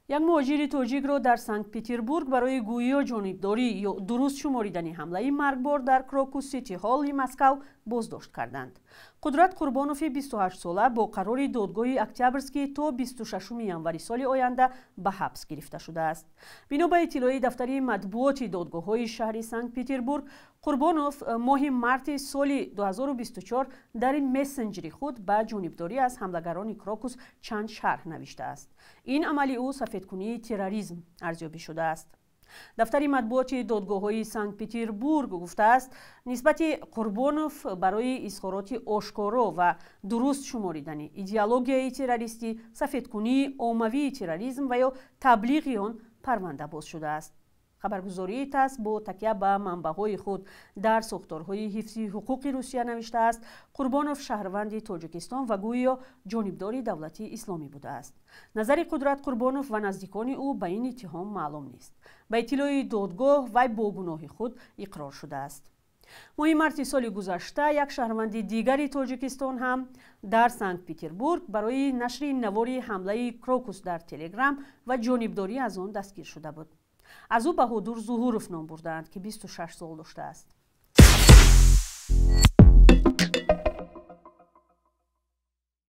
یک مهاجر تاجیک را در سنت پترزبورگ برای گویی جانبداری یا درست شماریدن حمله مرگبار در کراکوس سیتی هال مسکو بازداشت کردند. قدرت قربانوف 28 ساله با قرار دادگاه اکتبرسکی تا 26 ینوری سال آینده به حبس گرفته شده است. بنا به اطلاع دفتر مطبوعات دادگاه‌های شهر سنت پترزبورگ، قربانوف ماه مارس سال 2024 در مسنجر خود به جانبداری از حملگران کراکوس چند شرح نوشته است. این عمل او سفیدکنی تروریسم ارزیابی شده است. دفتر مطبوعات دادگاه‌های سنت پترزبورگ گفته است نسبت قربانوف برای اظهارات آشکارا و درست شماریدن ایدئولوژی تروریستی، سفیدکنی عمومی تروریسم و یا تبلیغ آن پرونده باز شده است. خبرگزاری تاس با تکیه به منبع‌های خود در ساختارهای حفظی حقوق روسیه نوشته است قربانوف شهروند تاجیکستان و گویا جانبدار دولت اسلامی بوده است. نظر قدرت قربانوف و نزدیکان او به این اتهام معلوم نیست. به اطلاع دادگاه وی با گناه خود اقرار شده است. ماه مارس سال گذشته یک شهروند دیگری تاجیکستان هم در سنت پترزبورگ برای نشر نوار حمله کراکوس در تلگرام و جانبداری از آن دستگیر شده بود. از او بهادر ظهوروف نام بردند که 26 سال داشته است.